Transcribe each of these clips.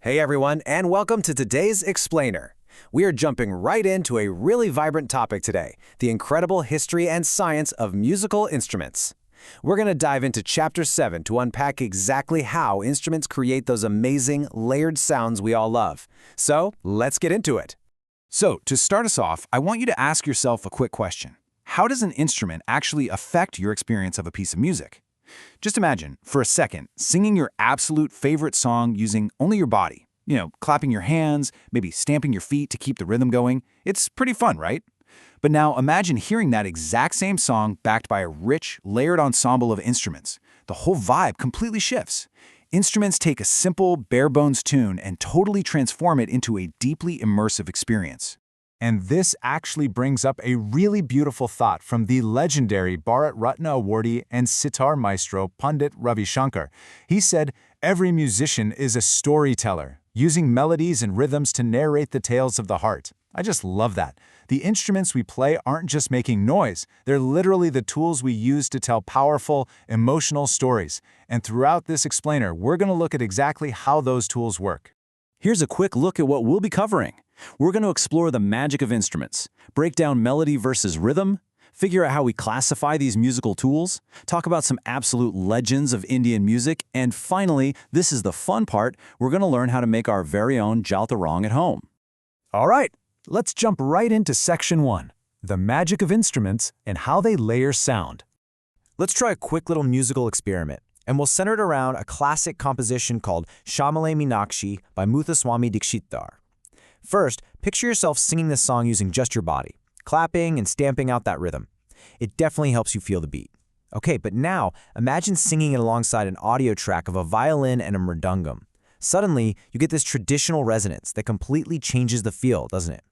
Hey everyone, and welcome to today's Explainer. We are jumping right into a really vibrant topic today, the incredible history and science of musical instruments. We're going to dive into Chapter 7 to unpack exactly how instruments create those amazing, layered sounds we all love. So, let's get into it. So, to start us off, I want you to ask yourself a quick question. How does an instrument actually affect your experience of a piece of music? Just imagine, for a second, singing your absolute favorite song using only your body. Clapping your hands, maybe stamping your feet to keep the rhythm going. It's pretty fun, right? But now imagine hearing that exact same song backed by a rich, layered ensemble of instruments. The whole vibe completely shifts. Instruments take a simple, bare-bones tune and totally transform it into a deeply immersive experience. And this actually brings up a really beautiful thought from the legendary Bharat Ratna awardee and sitar maestro Pandit Ravi Shankar. He said, "Every musician is a storyteller, using melodies and rhythms to narrate the tales of the heart." I just love that. The instruments we play aren't just making noise, they're literally the tools we use to tell powerful, emotional stories. And throughout this explainer, we're going to look at exactly how those tools work. Here's a quick look at what we'll be covering. We're going to explore the magic of instruments, break down melody versus rhythm, figure out how we classify these musical tools, talk about some absolute legends of Indian music, and finally, this is the fun part, we're going to learn how to make our very own Jaltarong at home. All right, let's jump right into Section 1, the magic of instruments and how they layer sound. Let's try a quick little musical experiment, and we'll center it around a classic composition called Shyamala Meenakshi by Muthuswami Dikshitar. First, picture yourself singing this song using just your body, clapping and stamping out that rhythm. It definitely helps you feel the beat. Okay, but now, imagine singing it alongside an audio track of a violin and a mridangam. Suddenly, you get this traditional resonance that completely changes the feel, doesn't it?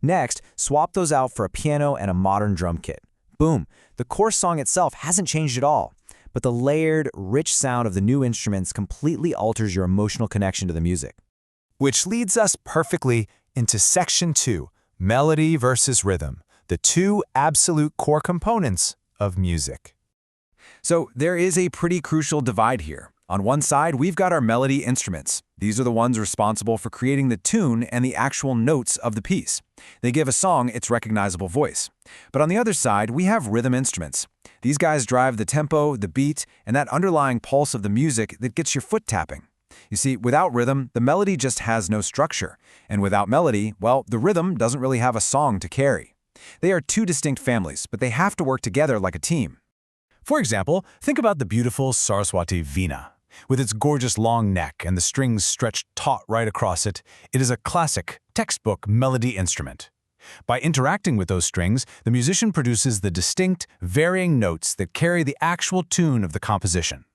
Next, swap those out for a piano and a modern drum kit. Boom, the core song itself hasn't changed at all, but the layered, rich sound of the new instruments completely alters your emotional connection to the music. Which leads us perfectly into Section 2, melody versus rhythm, the two absolute core components of music. So, there is a pretty crucial divide here. On one side, we've got our melody instruments. These are the ones responsible for creating the tune and the actual notes of the piece. They give a song its recognizable voice. But on the other side, we have rhythm instruments. These guys drive the tempo, the beat, and that underlying pulse of the music that gets your foot tapping. You see, without rhythm, the melody just has no structure. And without melody, well, the rhythm doesn't really have a song to carry. They are two distinct families, but they have to work together like a team. For example, think about the beautiful Saraswati Veena. With its gorgeous long neck and the strings stretched taut right across it, it is a classic, textbook melody instrument. By interacting with those strings, the musician produces the distinct, varying notes that carry the actual tune of the composition.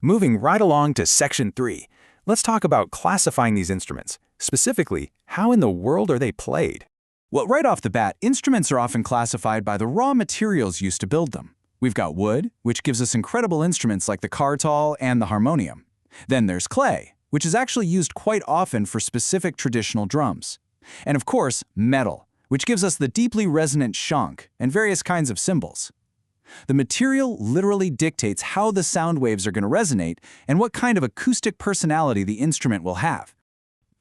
Moving right along to Section 3, let's talk about classifying these instruments. Specifically, how in the world are they played? Well, right off the bat, instruments are often classified by the raw materials used to build them. We've got wood, which gives us incredible instruments like the kartal and the harmonium. Then there's clay, which is actually used quite often for specific traditional drums. And of course, metal, which gives us the deeply resonant shank and various kinds of cymbals. The material literally dictates how the sound waves are going to resonate and what kind of acoustic personality the instrument will have.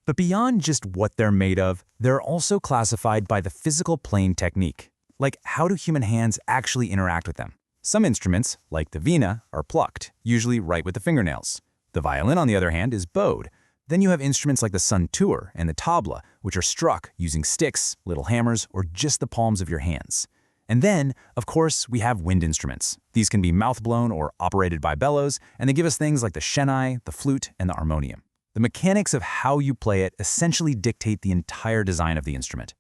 But beyond just what they're made of, they're also classified by the physical playing technique. Like, how do human hands actually interact with them? Some instruments, like the veena, are plucked, usually right with the fingernails. The violin, on the other hand, is bowed. Then you have instruments like the santoor and the tabla, which are struck using sticks, little hammers, or just the palms of your hands. And then, of course, we have wind instruments. These can be mouth-blown or operated by bellows, and they give us things like the shehnai, the flute, and the harmonium. The mechanics of how you play it essentially dictate the entire design of the instrument.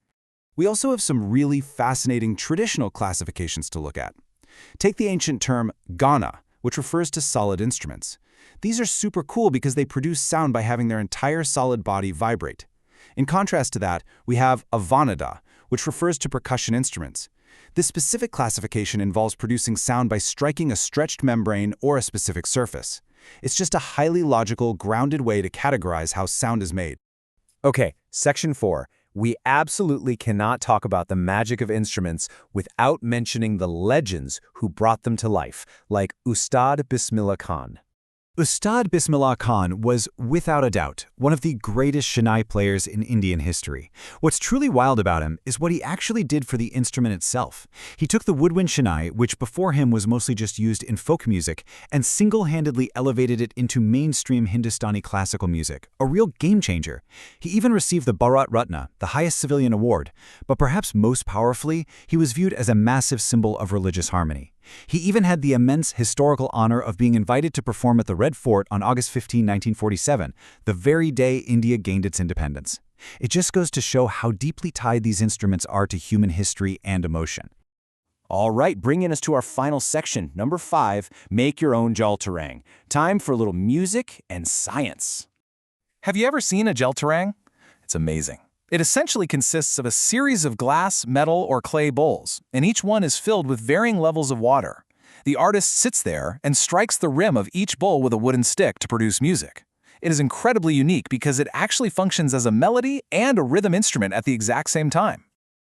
We also have some really fascinating traditional classifications to look at. Take the ancient term gana, which refers to solid instruments. These are super cool because they produce sound by having their entire solid body vibrate. In contrast to that, we have avanada, which refers to percussion instruments. This specific classification involves producing sound by striking a stretched membrane or a specific surface. It's just a highly logical, grounded way to categorize how sound is made. Okay, Section 4. We absolutely cannot talk about the magic of instruments without mentioning the legends who brought them to life, like Ustad Bismillah Khan. Ustad Bismillah Khan was, without a doubt, one of the greatest Shehnai players in Indian history. What's truly wild about him is what he actually did for the instrument itself. He took the woodwind Shehnai, which before him was mostly just used in folk music, and single-handedly elevated it into mainstream Hindustani classical music, a real game-changer. He even received the Bharat Ratna, the highest civilian award, but perhaps most powerfully, he was viewed as a massive symbol of religious harmony. He even had the immense historical honor of being invited to perform at the Red Fort on August 15, 1947, the very day India gained its independence. It just goes to show how deeply tied these instruments are to human history and emotion. All right, bringing us to our final section, number 5, make your own jal tarang. Time for a little music and science. Have you ever seen a jal tarang? It's amazing. It essentially consists of a series of glass, metal, or clay bowls, and each one is filled with varying levels of water. The artist sits there and strikes the rim of each bowl with a wooden stick to produce music. It is incredibly unique because it actually functions as a melody and a rhythm instrument at the exact same time.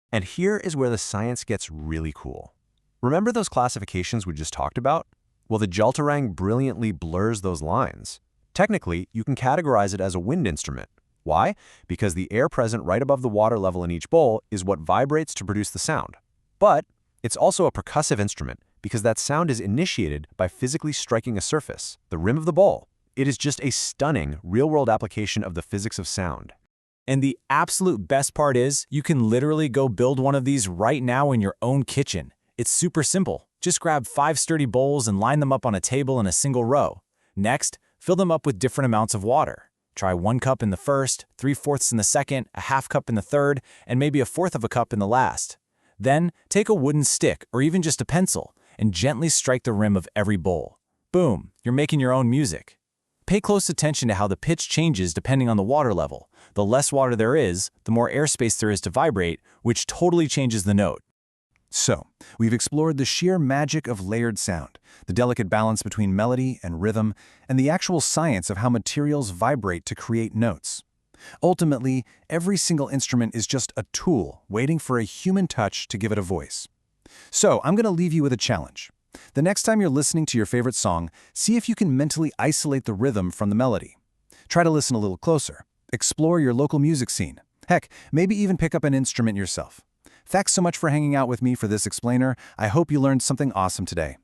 And here is where the science gets really cool. Remember those classifications we just talked about? Well, the jal tarang brilliantly blurs those lines. Technically, you can categorize it as a wind instrument. Why? Because the air present right above the water level in each bowl is what vibrates to produce the sound. But it's also a percussive instrument because that sound is initiated by physically striking a surface, the rim of the bowl. It is just a stunning, real-world application of the physics of sound. And the absolute best part is, you can literally go build one of these right now in your own kitchen. It's super simple. Just grab 5 sturdy bowls and line them up on a table in a single row. Next, fill them up with different amounts of water. Try 1 cup in the first, 3/4 in the second, a half cup in the third, and maybe 1/4 of a cup in the last. Then, take a wooden stick or even just a pencil and gently strike the rim of every bowl. Boom, you're making your own music. Pay close attention to how the pitch changes depending on the water level. The less water there is, the more airspace there is to vibrate, which totally changes the note. So, we've explored the sheer magic of layered sound, the delicate balance between melody and rhythm, and the actual science of how materials vibrate to create notes. Ultimately, every single instrument is just a tool waiting for a human touch to give it a voice. So, I'm going to leave you with a challenge. The next time you're listening to your favorite song, see if you can mentally isolate the rhythm from the melody. Try to listen a little closer. Explore your local music scene. Heck, maybe even pick up an instrument yourself. Thanks so much for hanging out with me for this explainer. I hope you learned something awesome today.